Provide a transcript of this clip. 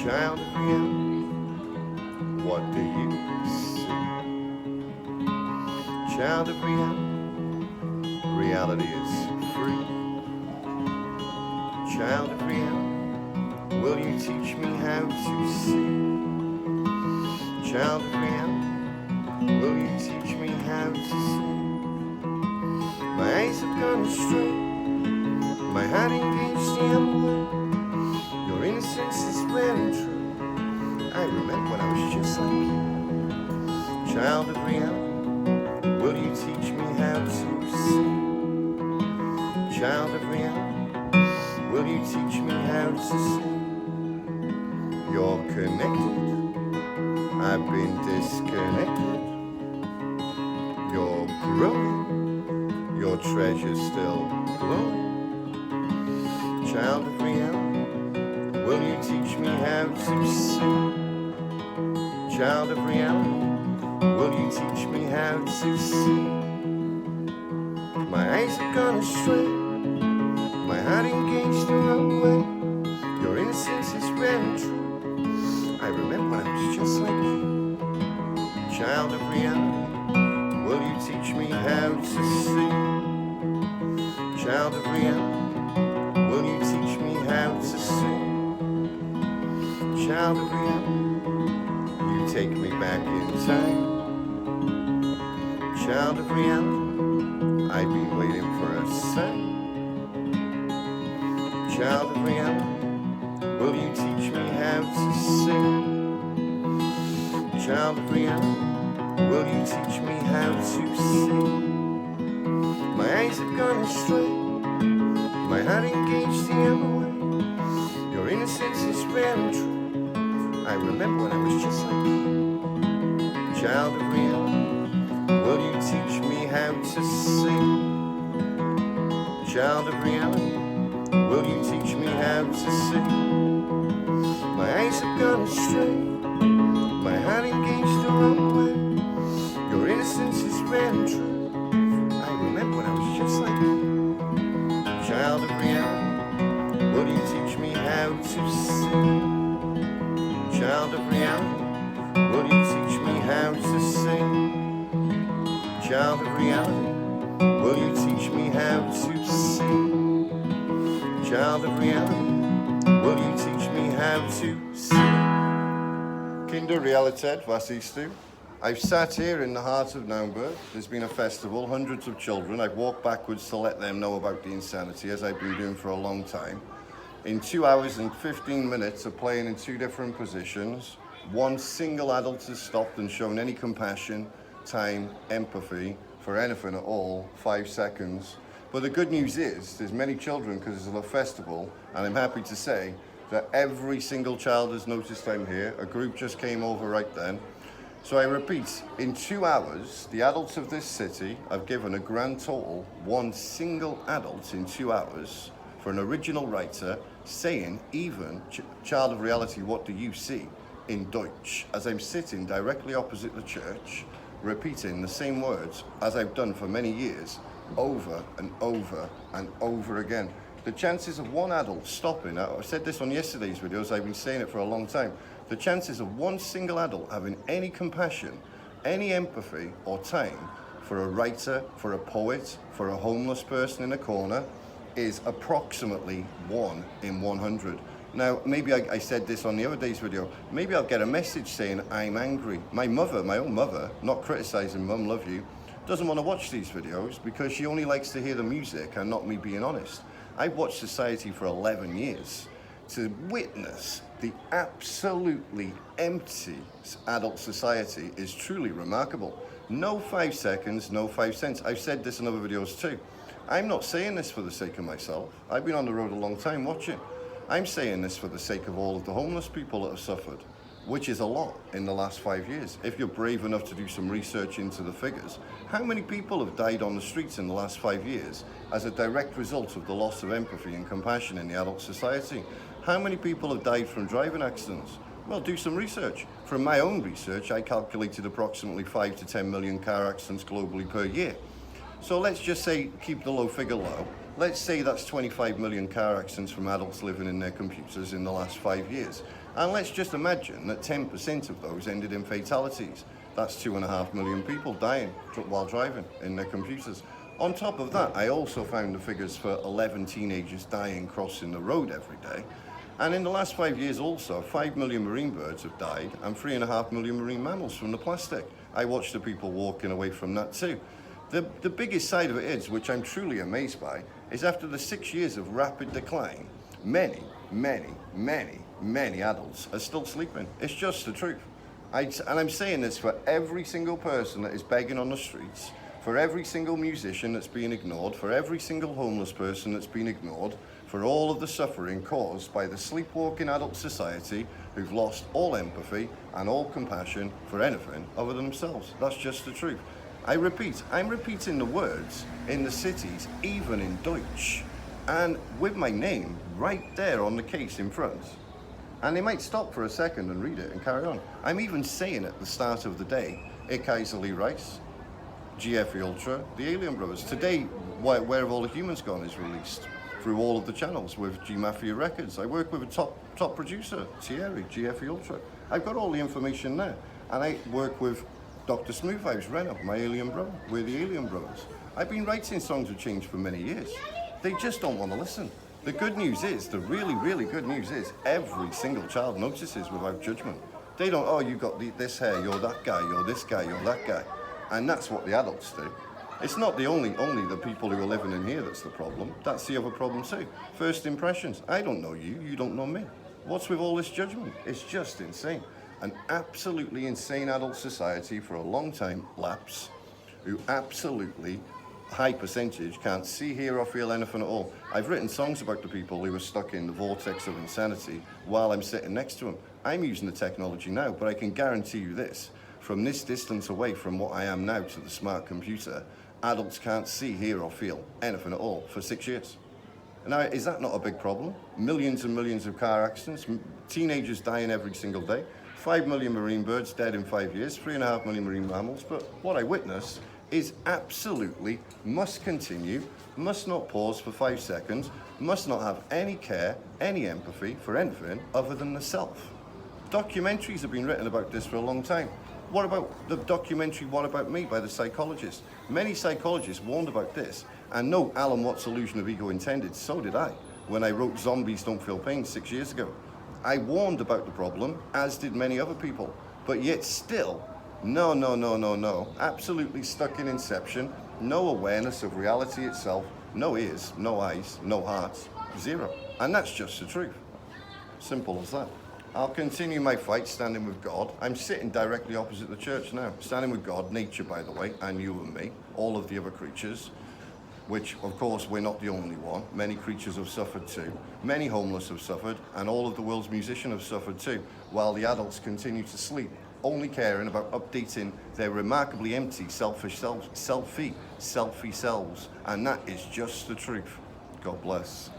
Child of reality, what do you see? Child of reality, reality is free. Child of reality, will you teach me how to see? Child of reality, will you teach me how to see? My eyes have gone astray, my heart engaged the unway. Your innocence is rare and true. I remember when I was just like you. Child of reality, will you teach me how to see? Child of reality, will you teach me how to see? You're connected, I've been disconnected. You're growing, your treasure's still glowing. Child of reality, will you teach me how to see? Child of reality, will you teach me how to see? My eyes have gone astray, my heart engaged the wrong way. Your innocence is rare and true. I remember when I was just like you. Child of reality, will you teach me how to see? Child of reality, will you teach me how to see? Child of reality, you take me back in time. Child of reality, I've been waiting for a sign. Child of reality, will you teach me how to sing? Child of reality, will you teach me how to see? My eyes have gone astray, my heart engaged the other way. Your innocence is rare and true. I remember when I was just like you. Child of reality, will you teach me how to see? Child of reality, will you teach me how to see? My eyes have gone astray, my heart engaged the wrong way. Your innocence is rare and true. I remember when I was just like you. Child of reality, will you teach me how to see? Child of reality, will you teach me how to sing? Child of reality, will you teach me how to see? Child of reality, will you teach me how to see? Kinder Realität, was siehst du? I've sat here in the heart of Naumburg. There's been a festival, hundreds of children. I've walked backwards to let them know about the insanity, as I've been doing for a long time. In 2 hours and 15 minutes of playing in 2 different positions, one single adult has stopped and shown any compassion, time, empathy for anything at all, 5 seconds. But the good news is, there's many children because it's a festival, and I'm happy to say that every single child has noticed I'm here. A group just came over right then. So I repeat, in 2 hours, the adults of this city have given a grand total, one single adult in 2 hours, for an original writer saying, even, Child of reality, what do you see? In Deutsch, as I'm sitting directly opposite the church, repeating the same words as I've done for many years, over and over and over again. The chances of one adult stopping, I said this on yesterday's videos, I've been saying it for a long time, the chances of one single adult having any compassion, any empathy or time for a writer, for a poet, for a homeless person in a corner is approximately 1 in 100. Now, maybe I said this on the other day's video, maybe I'll get a message saying I'm angry. My mother, my own mother, not criticizing Mum, love you, doesn't want to watch these videos because she only likes to hear the music and not me being honest. I've watched Society for 11 years. To witness the absolutely empty adult society is truly remarkable. No 5 seconds, no 5 cents. I've said this in other videos too. I'm not saying this for the sake of myself. I've been on the road a long time watching. I'm saying this for the sake of all of the homeless people that have suffered, which is a lot in the last 5 years. If you're brave enough to do some research into the figures, how many people have died on the streets in the last 5 years as a direct result of the loss of empathy and compassion in the adult society? How many people have died from driving accidents? Well, do some research. From my own research, I calculated approximately 5 to 10 million car accidents globally per year. So let's just say, keep the low figure low. Let's say that's 25 million car accidents from adults living in their computers in the last 5 years. And let's just imagine that 10% of those ended in fatalities. That's 2.5 million people dying while driving in their computers. On top of that, I also found the figures for 11 teenagers dying crossing the road every day. And in the last 5 years also, 5 million marine birds have died and 3.5 million marine mammals from the plastic. I watched the people walking away from that too. The biggest side of it is, which I'm truly amazed by, is after the 6 years of rapid decline, many adults are still sleeping. It's just the truth. And I'm saying this for every single person that is begging on the streets, for every single musician that's been ignored, for every single homeless person that's been ignored, for all of the suffering caused by the sleepwalking adult society who've lost all empathy and all compassion for anything other than themselves. That's just the truth. I repeat, I'm repeating the words in the cities, even in Deutsch, and with my name right there on the case in front. And they might stop for a second and read it and carry on. I'm even saying at the start of the day, Ich heiße Lee Rice, GFE Ultra, the Alien Brothers. Today, Where Have All the Humans Gone is released through all of the channels with G Mafia Records. I work with a top producer, Thierry, GFE Ultra. I've got all the information there. And I work with Dr. Smooth Vibes, Renner, my alien brother. We're the Alien Brothers. I've been writing songs of change for many years. They just don't want to listen. The good news is, the really good news is, every single child notices without judgment. They don't, oh, you got this hair, you're that guy, you're this guy, you're that guy. And that's what the adults do. It's not only the people who are living in here that's the problem. That's the other problem too. First impressions. I don't know you, you don't know me. What's with all this judgment? It's just insane. An absolutely insane adult society for a long time lapse, who absolutely, high percentage, can't see, hear or feel anything at all. I've written songs about the people who are stuck in the vortex of insanity while I'm sitting next to them. I'm using the technology now, but I can guarantee you this. From this distance away from what I am now to the smart computer, adults can't see, hear or feel anything at all for 6 years. Now, is that not a big problem? Millions and millions of car accidents, teenagers dying every single day, 5 million marine birds dead in 5 years, 3.5 million marine mammals, but what I witness is absolutely must continue, must not pause for 5 seconds, must not have any care, any empathy for anything other than the self. Documentaries have been written about this for a long time. What about the documentary What About Me by the psychologist? Many psychologists warned about this, and no Alan Watts' illusion of ego intended, so did I, when I wrote Zombies Don't Feel Pain 6 years ago. I warned about the problem, as did many other people, but yet still, no, absolutely stuck in inception, no awareness of reality itself, no ears, no eyes, no hearts, zero. And that's just the truth. Simple as that. I'll continue my fight standing with God. I'm sitting directly opposite the church now, standing with God, nature by the way, and you and me, all of the other creatures, which of course we're not the only one. Many creatures have suffered too. Many homeless have suffered, and all of the world's musicians have suffered too, while the adults continue to sleep, only caring about updating their remarkably empty, selfish selfie selves. And that is just the truth. God bless.